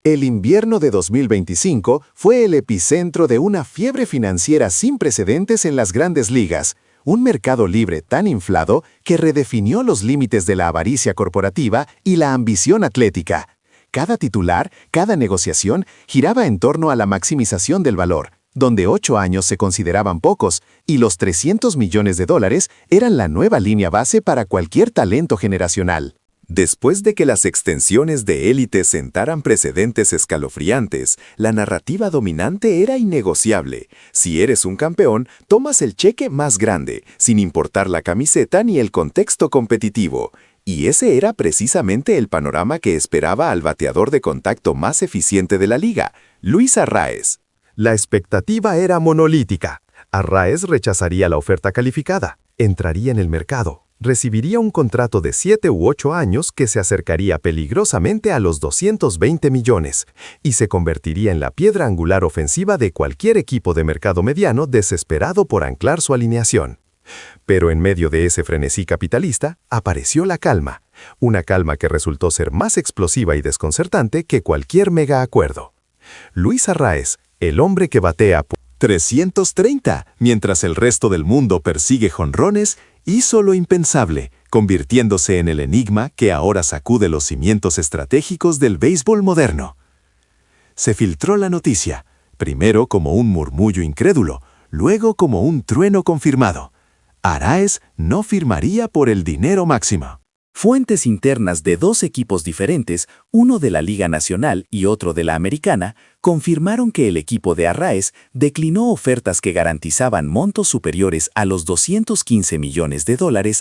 El invierno de 2025 fue el epicentro de una fiebre financiera sin precedentes en las grandes ligas, un mercado libre tan inflado que redefinió los límites de la avaricia corporativa y la ambición atlética. Cada titular, cada negociación giraba en torno a la maximización del valor, donde 8 años se consideraban pocos y los $300 millones eran la nueva línea base para cualquier talento generacional. Después de que las extensiones de élite sentaran precedentes escalofriantes, la narrativa dominante era innegociable. Si eres un campeón, tomas el cheque más grande, sin importar la camiseta ni el contexto competitivo. Y ese era precisamente el panorama que esperaba al bateador de contacto más eficiente de la liga, Luis Arraez. La expectativa era monolítica. Arraez rechazaría la oferta calificada, entraría en el mercado, recibiría un contrato de 7 u 8 años que se acercaría peligrosamente a los 220 millones y se convertiría en la piedra angular ofensiva de cualquier equipo de mercado mediano desesperado por anclar su alineación. Pero en medio de ese frenesí capitalista, apareció la calma, una calma que resultó ser más explosiva y desconcertante que cualquier mega acuerdo. Luis Arraez, el hombre que batea 330, mientras el resto del mundo persigue jonrones, hizo lo impensable, convirtiéndose en el enigma que ahora sacude los cimientos estratégicos del béisbol moderno. Se filtró la noticia, primero como un murmullo incrédulo, luego como un trueno confirmado. Arraez no firmaría por el dinero máximo. Fuentes internas de 2 equipos diferentes, uno de la Liga Nacional y otro de la Americana, confirmaron que el equipo de Arraez declinó ofertas que garantizaban montos superiores a los $215 millones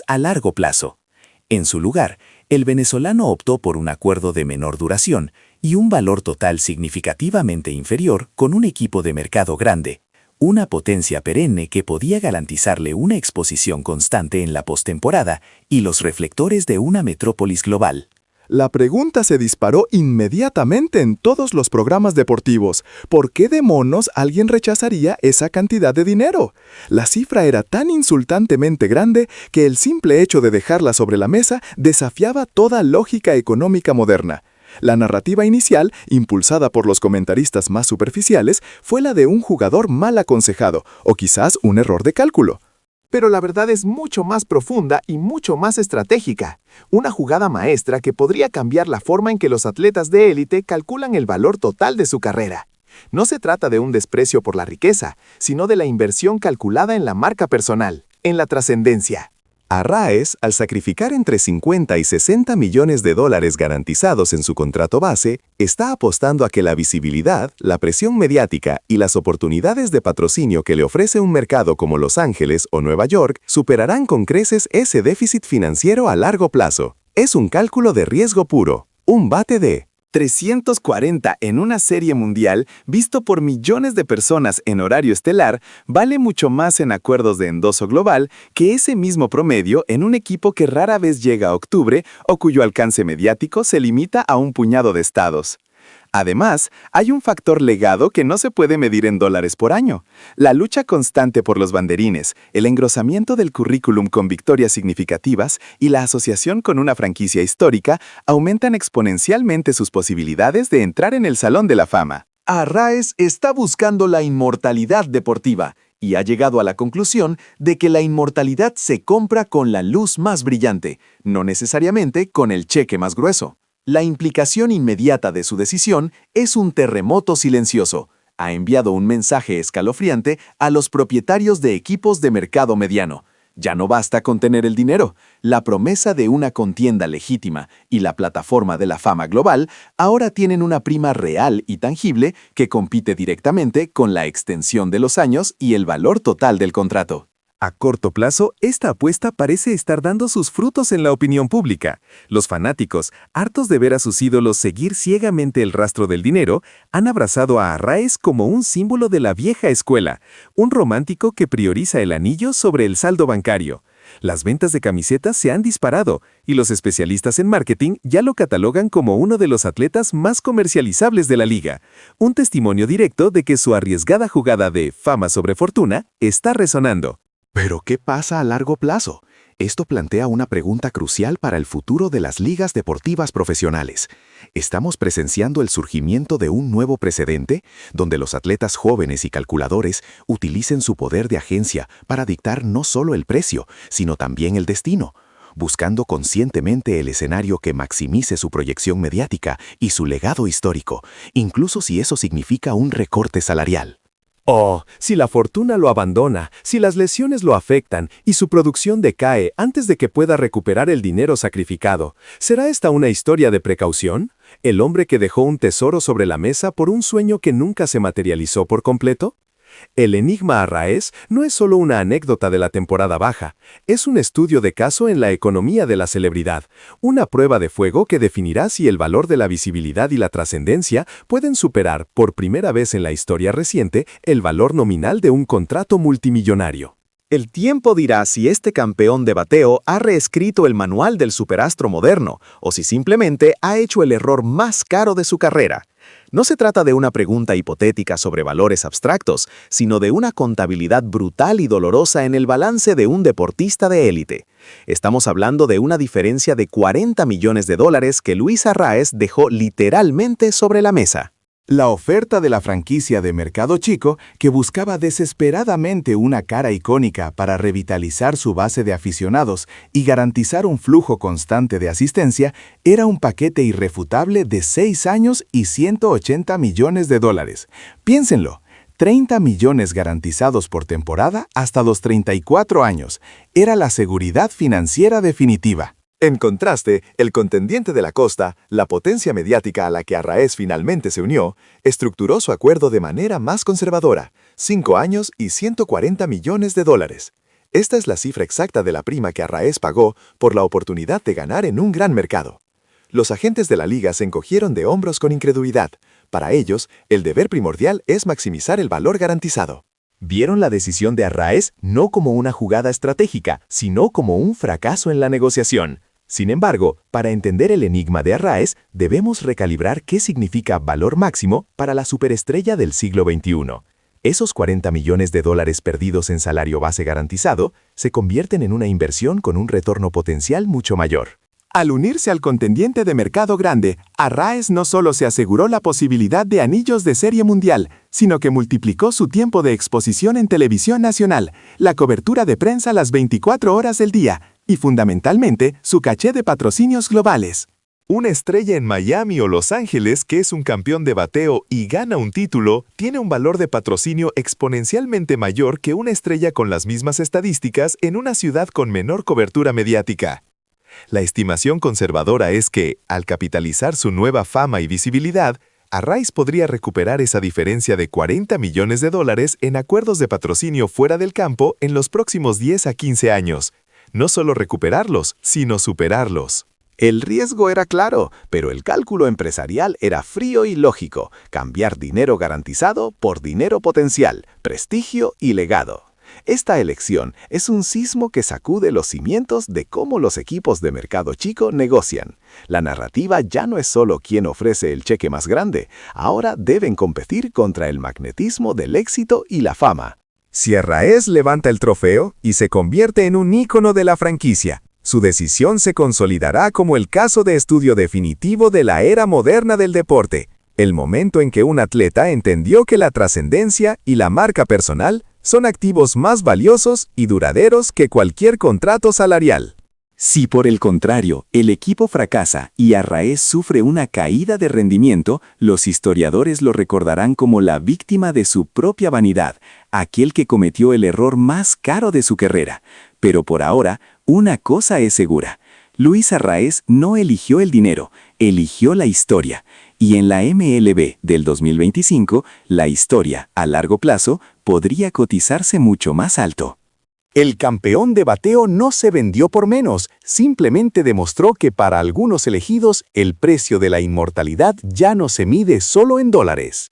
a largo plazo. En su lugar, el venezolano optó por un acuerdo de menor duración y un valor total significativamente inferior con un equipo de mercado grande, una potencia perenne que podía garantizarle una exposición constante en la postemporada y los reflectores de una metrópolis global. La pregunta se disparó inmediatamente en todos los programas deportivos. ¿Por qué demonios alguien rechazaría esa cantidad de dinero? La cifra era tan insultantemente grande que el simple hecho de dejarla sobre la mesa desafiaba toda lógica económica moderna. La narrativa inicial, impulsada por los comentaristas más superficiales, fue la de un jugador mal aconsejado, o quizás un error de cálculo. Pero la verdad es mucho más profunda y mucho más estratégica. Una jugada maestra que podría cambiar la forma en que los atletas de élite calculan el valor total de su carrera. No se trata de un desprecio por la riqueza, sino de la inversión calculada en la marca personal, en la trascendencia. Arraez, al sacrificar entre 50 y 60 millones de dólares garantizados en su contrato base, está apostando a que la visibilidad, la presión mediática y las oportunidades de patrocinio que le ofrece un mercado como Los Ángeles o Nueva York superarán con creces ese déficit financiero a largo plazo. Es un cálculo de riesgo puro, un bate de 340 en una serie mundial, visto por millones de personas en horario estelar, vale mucho más en acuerdos de endoso global que ese mismo promedio en un equipo que rara vez llega a octubre o cuyo alcance mediático se limita a un puñado de estados. Además, hay un factor legado que no se puede medir en dólares por año. La lucha constante por los banderines, el engrosamiento del currículum con victorias significativas y la asociación con una franquicia histórica aumentan exponencialmente sus posibilidades de entrar en el Salón de la Fama. Arraez está buscando la inmortalidad deportiva y ha llegado a la conclusión de que la inmortalidad se compra con la luz más brillante, no necesariamente con el cheque más grueso. La implicación inmediata de su decisión es un terremoto silencioso. Ha enviado un mensaje escalofriante a los propietarios de equipos de mercado mediano. Ya no basta con tener el dinero. La promesa de una contienda legítima y la plataforma de la fama global ahora tienen una prima real y tangible que compite directamente con la extensión de los años y el valor total del contrato. A corto plazo, esta apuesta parece estar dando sus frutos en la opinión pública. Los fanáticos, hartos de ver a sus ídolos seguir ciegamente el rastro del dinero, han abrazado a Arraez como un símbolo de la vieja escuela, un romántico que prioriza el anillo sobre el saldo bancario. Las ventas de camisetas se han disparado y los especialistas en marketing ya lo catalogan como uno de los atletas más comercializables de la liga, un testimonio directo de que su arriesgada jugada de fama sobre fortuna está resonando. Pero ¿qué pasa a largo plazo? Esto plantea una pregunta crucial para el futuro de las ligas deportivas profesionales. ¿Estamos presenciando el surgimiento de un nuevo precedente, donde los atletas jóvenes y calculadores utilicen su poder de agencia para dictar no solo el precio, sino también el destino, buscando conscientemente el escenario que maximice su proyección mediática y su legado histórico, incluso si eso significa un recorte salarial? Oh, si la fortuna lo abandona, si las lesiones lo afectan y su producción decae antes de que pueda recuperar el dinero sacrificado, ¿será esta una historia de precaución? ¿El hombre que dejó un tesoro sobre la mesa por un sueño que nunca se materializó por completo? El enigma Arraez no es solo una anécdota de la temporada baja, es un estudio de caso en la economía de la celebridad, una prueba de fuego que definirá si el valor de la visibilidad y la trascendencia pueden superar, por primera vez en la historia reciente, el valor nominal de un contrato multimillonario. El tiempo dirá si este campeón de bateo ha reescrito el manual del superastro moderno o si simplemente ha hecho el error más caro de su carrera. No se trata de una pregunta hipotética sobre valores abstractos, sino de una contabilidad brutal y dolorosa en el balance de un deportista de élite. Estamos hablando de una diferencia de $40 millones que Luis Arraez dejó literalmente sobre la mesa. La oferta de la franquicia de Mercado Chico, que buscaba desesperadamente una cara icónica para revitalizar su base de aficionados y garantizar un flujo constante de asistencia, era un paquete irrefutable de 6 años y $180 millones. Piénsenlo, 30 millones garantizados por temporada hasta los 34 años. Era la seguridad financiera definitiva. En contraste, el contendiente de la costa, la potencia mediática a la que Arraez finalmente se unió, estructuró su acuerdo de manera más conservadora, 5 años y $140 millones. Esta es la cifra exacta de la prima que Arraez pagó por la oportunidad de ganar en un gran mercado. Los agentes de la liga se encogieron de hombros con incredulidad. Para ellos, el deber primordial es maximizar el valor garantizado. Vieron la decisión de Arraez no como una jugada estratégica, sino como un fracaso en la negociación. Sin embargo, para entender el enigma de Arraez, debemos recalibrar qué significa valor máximo para la superestrella del siglo XXI. Esos $40 millones perdidos en salario base garantizado se convierten en una inversión con un retorno potencial mucho mayor. Al unirse al contendiente de mercado grande, Arraez no solo se aseguró la posibilidad de anillos de serie mundial, sino que multiplicó su tiempo de exposición en televisión nacional, la cobertura de prensa las 24 horas del día, y fundamentalmente su caché de patrocinios globales. Una estrella en Miami o Los Ángeles que es un campeón de bateo y gana un título, tiene un valor de patrocinio exponencialmente mayor que una estrella con las mismas estadísticas en una ciudad con menor cobertura mediática. La estimación conservadora es que, al capitalizar su nueva fama y visibilidad, Arraez podría recuperar esa diferencia de $40 millones en acuerdos de patrocinio fuera del campo en los próximos 10 a 15 años. No solo recuperarlos, sino superarlos. El riesgo era claro, pero el cálculo empresarial era frío y lógico. Cambiar dinero garantizado por dinero potencial, prestigio y legado. Esta elección es un sismo que sacude los cimientos de cómo los equipos de mercado chico negocian. La narrativa ya no es solo quién ofrece el cheque más grande, ahora deben competir contra el magnetismo del éxito y la fama. Si Arraez levanta el trofeo y se convierte en un ícono de la franquicia, su decisión se consolidará como el caso de estudio definitivo de la era moderna del deporte, el momento en que un atleta entendió que la trascendencia y la marca personal son activos más valiosos y duraderos que cualquier contrato salarial. Si por el contrario, el equipo fracasa y Arraez sufre una caída de rendimiento, los historiadores lo recordarán como la víctima de su propia vanidad, aquel que cometió el error más caro de su carrera. Pero por ahora, una cosa es segura. Luis Arraez no eligió el dinero, eligió la historia. Y en la MLB del 2025, la historia, a largo plazo, podría cotizarse mucho más alto. El campeón de bateo no se vendió por menos, simplemente demostró que para algunos elegidos el precio de la inmortalidad ya no se mide solo en dólares.